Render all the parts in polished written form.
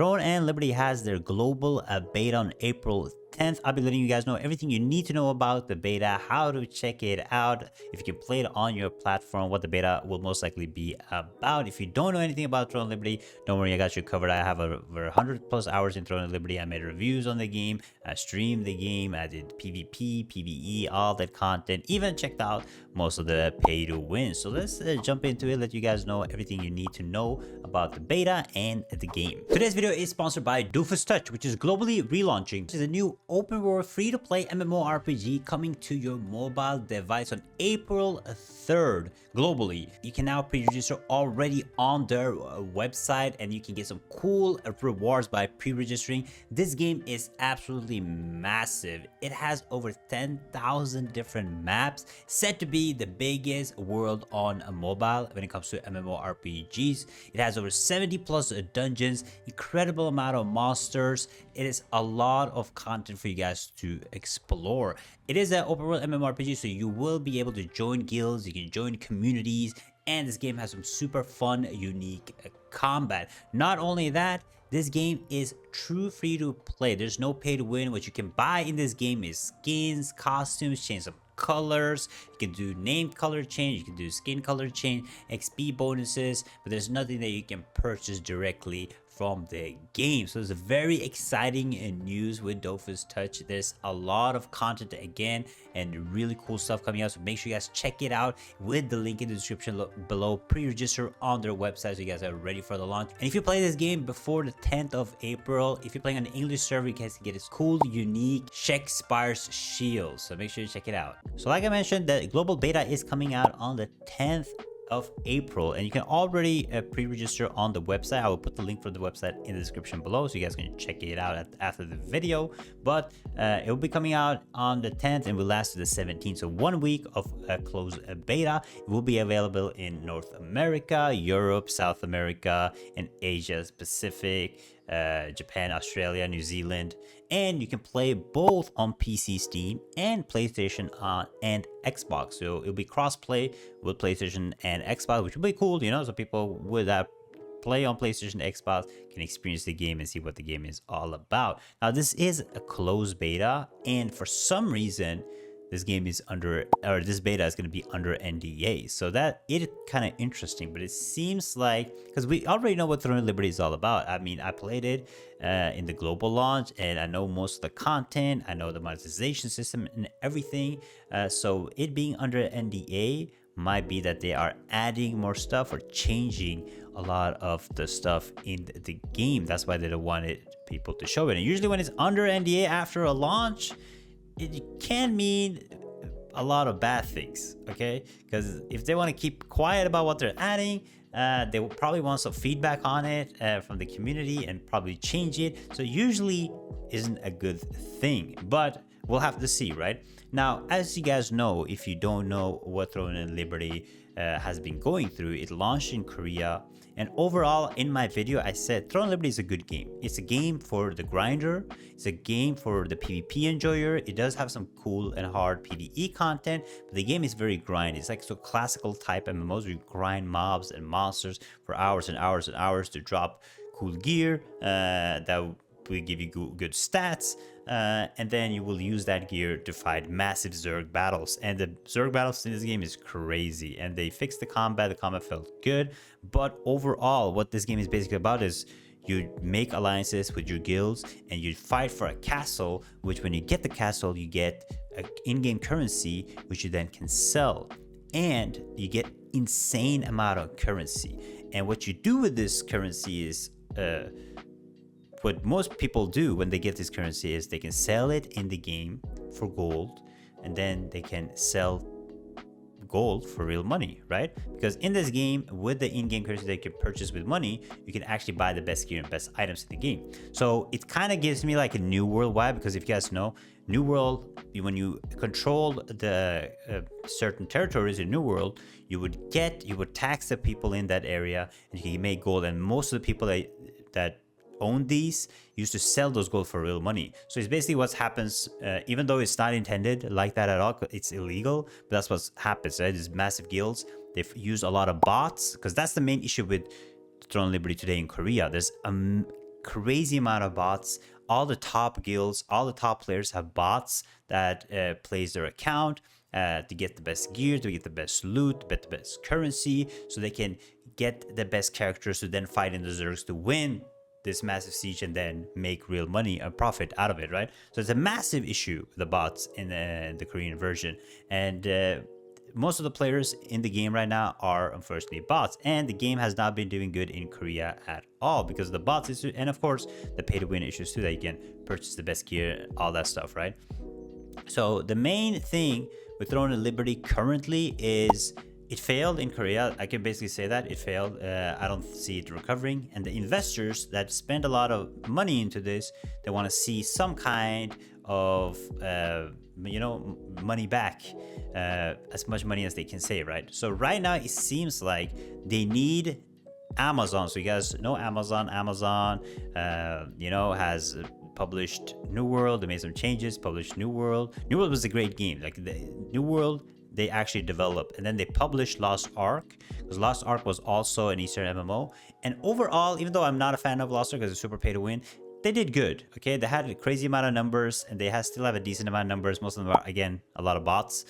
Throne and Liberty has their global beta on April 10th. I'll be letting you guys know everything you need to know about the beta, how to check it out, if you can play it on your platform, what the beta will most likely be about. If you don't know anything about Throne and Liberty, don't worry, I got you covered. I have over 100 plus hours in Throne and Liberty. I made reviews on the game, I streamed the game, I did PvP, PvE, all that content, even checked out most of the pay to win. So let's jump into it, let you guys know everything you need to know about the beta and the game. Today's video is sponsored by DofusTouch, which is globally relaunching. This is a new open world free-to-play MMORPG coming to your mobile device on April 3rd globally. You can now pre-register already on their website, and you can get some cool rewards by pre-registering. This game is absolutely massive. It has over 10,000 different maps, set to be the biggest world on a mobile when it comes to MMORPGs. It has over 70 plus dungeons, incredible amount of monsters. It is a lot of content for you guys to explore. It is an open world MMORPG, so you will be able to join guilds, you can join communities, and this game has some super fun, unique combat. Not only that, this game is true free to play. There's no pay to win. What you can buy in this game is skins, costumes, change of colors. You can do name color change, you can do skin color change, XP bonuses, but there's nothing that you can purchase directly from the game. So it's a very exciting news with DofusTouch. There's a lot of content again and really cool stuff coming out, so make sure you guys check it out with the link in the description below. Pre-register on their website so you guys are ready for the launch. And if you play this game before the 10th of April, if you're playing on the English server, you guys can get this cool unique Shakespeare's shield, so make sure you check it out. So like I mentioned, the global beta is coming out on the 10th of April, and you can already pre-register on the website. I will put the link for the website in the description below, so you guys can check it out after the video. But it will be coming out on the 10th and will last to the 17th, so 1 week of closed beta. It will be available in North America, Europe, South America, and Asia Pacific, Japan, Australia, New Zealand, and you can play both on PC, Steam, and PlayStation and Xbox. So it'll be cross-play with PlayStation and Xbox, which will be cool, you know, so people with that play on PlayStation, Xbox can experience the game and see what the game is all about. Now, this is a closed beta, and for some reason, this game is under, or this beta is going to be under NDA. So that it kind of interesting, but it seems like, because we already know what Throne and Liberty is all about. I mean, I played it in the global launch, and I know most of the content, I know the monetization system and everything. So it being under NDA might be that they are adding more stuff or changing a lot of the stuff in the game. That's why they don't want people to show it. And usually when it's under NDA after a launch, it can mean a lot of bad things, okay? Because if they want to keep quiet about what they're adding, they will probably want some feedback on it from the community and probably change it. So usually isn't a good thing, but we'll have to see, right? Now, as you guys know, if you don't know what Throne and Liberty has been going through, it launched in Korea. And overall, in my video, I said Throne and Liberty is a good game. It's a game for the grinder. It's a game for the PvP enjoyer. It does have some cool and hard PvE content, but the game is very grindy. It's like so classical type MMOs where you grind mobs and monsters for hours and hours and hours to drop cool gear that will give you good stats. And then you will use that gear to fight massive Zerg battles. And the Zerg battles in this game is crazy. And they fixed the combat. The combat felt good. But overall, what this game is basically about is you make alliances with your guilds and you fight for a castle, which when you get the castle, you get an in-game currency, which you then can sell. And you get insane amount of currency. And what you do with this currency is what most people do when they get this currency is they can sell it in the game for gold, and then they can sell gold for real money, right? Because in this game, with the in-game currency that you can purchase with money, you can actually buy the best gear and best items in the game. So it kind of gives me like a New World vibe, because if you guys know, New World, when you control the certain territories in New World, you would tax the people in that area, and you can make gold. And most of the people that own these used to sell those gold for real money. So it's basically what happens, even though it's not intended like that at all, it's illegal, but that's what happens, right? These massive guilds, they've used a lot of bots, because that's the main issue with Throne Liberty today in Korea. There's crazy amount of bots. All the top guilds, all the top players have bots that plays their account to get the best gear, to get the best loot, get the best currency, so they can get the best characters to then fight in the Zergs to win this massive siege and then make real money and profit out of it, right? So it's a massive issue with the bots in the Korean version, and most of the players in the game right now are unfortunately bots, and the game has not been doing good in Korea at all because of the bots issue, and of course the pay to win issues too, that you can purchase the best gear, all that stuff, right? So the main thing with Throne and Liberty currently is it failed in Korea. I can basically say that it failed. I don't see it recovering, and the investors that spend a lot of money into this, they want to see some kind of money back, as much money as they can save, right? So right now it seems like they need Amazon. So you guys know Amazon has published New World. They made some changes, published New World. New World was a great game. Like the New World, they actually developed, and then they published Lost Ark, because Lost Ark was also an Eastern MMO. And overall, even though I'm not a fan of Lost Ark because it's super pay to win, they did good. Okay, they had a crazy amount of numbers, and they still have a decent amount of numbers. Most of them are, again, a lot of bots.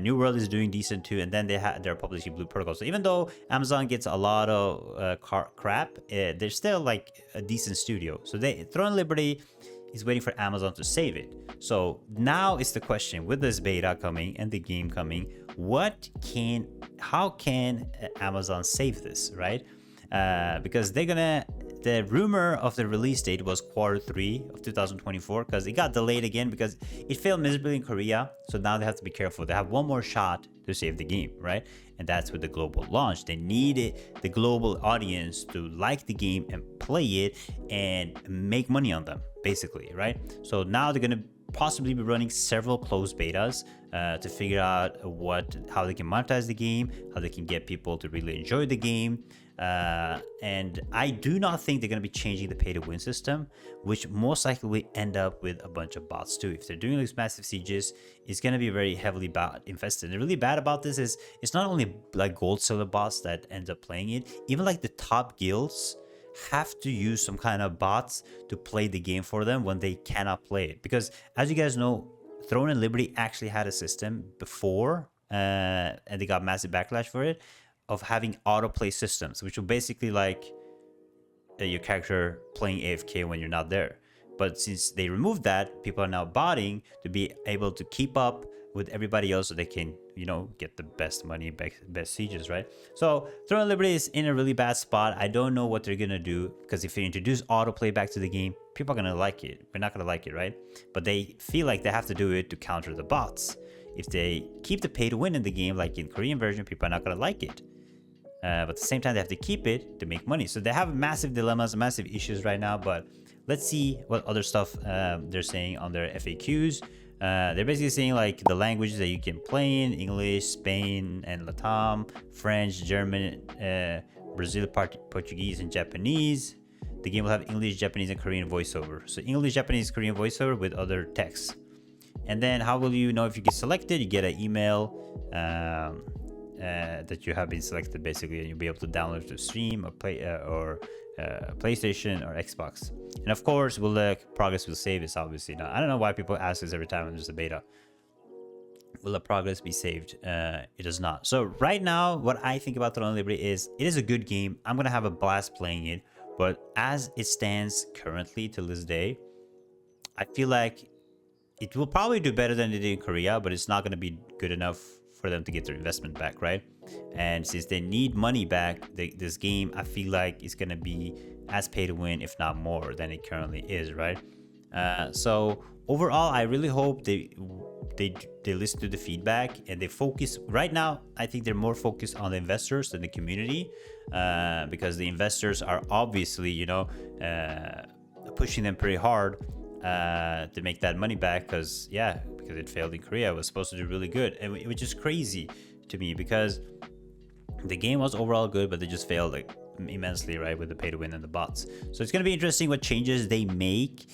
New World is doing decent too, and then they're publishing Blue Protocol. So even though Amazon gets a lot of crap, they're still like a decent studio. So Throne Liberty is waiting for Amazon to save it. So now is the question, with this beta coming and the game coming, how can Amazon save this, right? Because the rumor of the release date was Q3 of 2024, because it got delayed again because it failed miserably in Korea. So now they have to be careful. They have one more shot to save the game, right? And that's with the global launch. They needed the global audience to like the game and play it and make money on them, basically, right? So now they're gonna possibly be running several closed betas to figure out how they can monetize the game, how they can get people to really enjoy the game. And I do not think they're going to be changing the pay to win system, which most likely will end up with a bunch of bots too. If they're doing these massive sieges, it's going to be very heavily bot infested. And really bad about this is it's not only like gold silver bots that end up playing it, even like the top guilds have to use some kind of bots to play the game for them when they cannot play it. Because as you guys know, Throne and Liberty actually had a system before, and they got massive backlash for it, of having autoplay systems, which will basically like your character playing AFK when you're not there. But since they removed that, people are now botting to be able to keep up with everybody else so they can, get the best money, best sieges, right? So Throne of Liberty is in a really bad spot. I don't know what they're gonna do, because if they introduce autoplay back to the game, people are gonna like it. We're not gonna like it, right? But they feel like they have to do it to counter the bots. If they keep the pay to win in the game, like in Korean version, people are not gonna like it. But at the same time, they have to keep it to make money. So they have massive dilemmas, massive issues right now. But let's see what other stuff they're saying on their FAQs. They're basically saying like the languages that you can play in: English, Spain, and Latam, French, German, Brazil, Portuguese, and Japanese. The game will have English, Japanese, and Korean voiceover. So English, Japanese, Korean voiceover with other text. And then how will you know if you get selected? You get an email that you have been selected, basically, and you'll be able to download it to Steam or PlayStation or Xbox. And of course, will the progress will save is obviously not. I don't know why people ask this every time there's a beta. Will the progress be saved? It does not. So right now, what I think about Throne of Liberty is it is a good game. I'm gonna have a blast playing it, but as it stands currently till this day, I feel like it will probably do better than it did in Korea, but it's not gonna be good enough for them to get their investment back, right? And since they need money back, this game, I feel like it's gonna be as pay to win, if not more, than it currently is, right? So overall, I really hope they listen to the feedback and they focus. Right now, I think they're more focused on the investors than the community, because the investors are obviously, pushing them pretty hard to make that money back, because it failed in Korea. It was supposed to do really good, and which is crazy to me, because the game was overall good, but they just failed like immensely, right, with the pay to win and the bots. So it's going to be interesting what changes they make.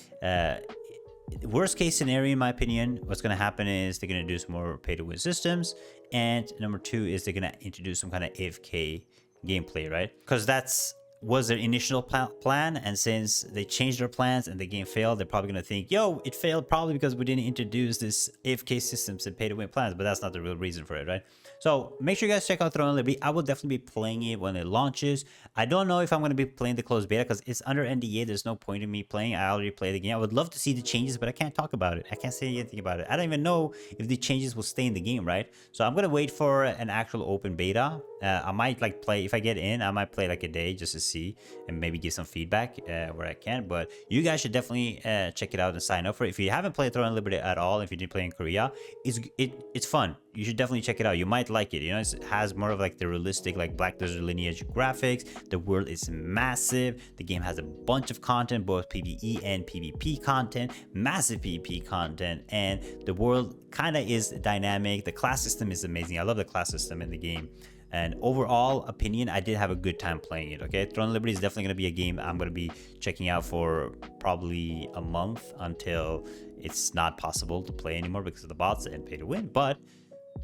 Worst case scenario, in my opinion, what's going to happen is they're going to do some more pay to win systems, and number two is they're going to introduce some kind of AFK gameplay, right? Because that's was their initial plan, and since they changed their plans and the game failed, they're probably gonna think, yo, it failed probably because we didn't introduce this AFK systems and pay to win plans, but that's not the real reason for it, right? So make sure you guys check out Throne of Liberty. I will definitely be playing it when it launches. I don't know if I'm gonna be playing the closed beta because it's under NDA. There's no point in me playing. I already played the game. I would love to see the changes, but I can't talk about it. I can't say anything about it. I don't even know if the changes will stay in the game, right? So I'm gonna wait for an actual open beta. I might like play, if I get in, I might play like a day just to see and maybe give some feedback where I can. But you guys should definitely check it out and sign up for it. If you haven't played Throne of Liberty at all, if you didn't play in Korea, it's fun. You should definitely check it out. You might like it. You know, it has more of like the realistic, like Black Desert lineage graphics. The world is massive. The game has a bunch of content, both PvE and PvP content, massive PvP content, and the world kind of is dynamic. The class system is amazing. I love the class system in the game. And overall opinion, I did have a good time playing it, okay? Throne of Liberty is definitely going to be a game I'm going to be checking out for probably a month until it's not possible to play anymore because of the bots and pay to win. But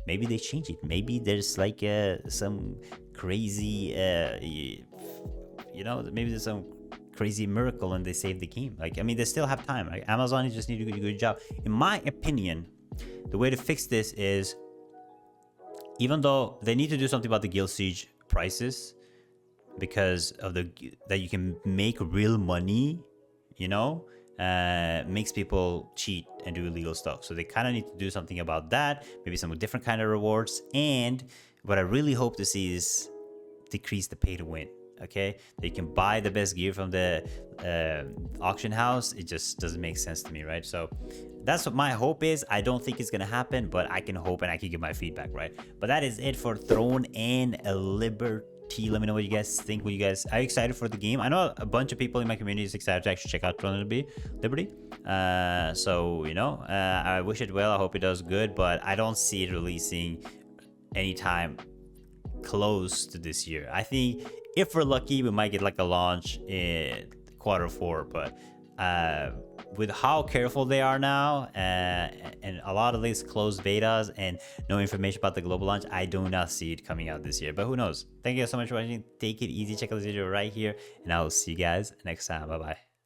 maybe they change it. Maybe there's like some crazy, you know, maybe there's some crazy miracle and they save the game. Like, I mean, they still have time. Right? Amazon just need to do a good job. In my opinion, the way to fix this is, even though they need to do something about the Guild Siege prices because of that you can make real money, you know, makes people cheat and do illegal stuff. So they kind of need to do something about that, maybe some different kind of rewards. And what I really hope to see is decrease the pay to win. Okay, they can buy the best gear from the auction house. It just doesn't make sense to me, right? So that's what my hope is. I don't think it's gonna happen, but I can hope and I can give my feedback, right? But that is it for Throne and Liberty. Let me know what you guys think. Are you excited for the game? I know a bunch of people in my community is excited to actually check out Throne and Liberty. So you know, I wish it well. I hope it does good, but I don't see it releasing anytime close to this year. I think if we're lucky, we might get like a launch in Q4, but with how careful they are now and a lot of these closed betas and no information about the global launch, I do not see it coming out this year, but who knows. Thank you guys so much for watching. Take it easy. Check out this video right here, and I will see you guys next time. Bye bye.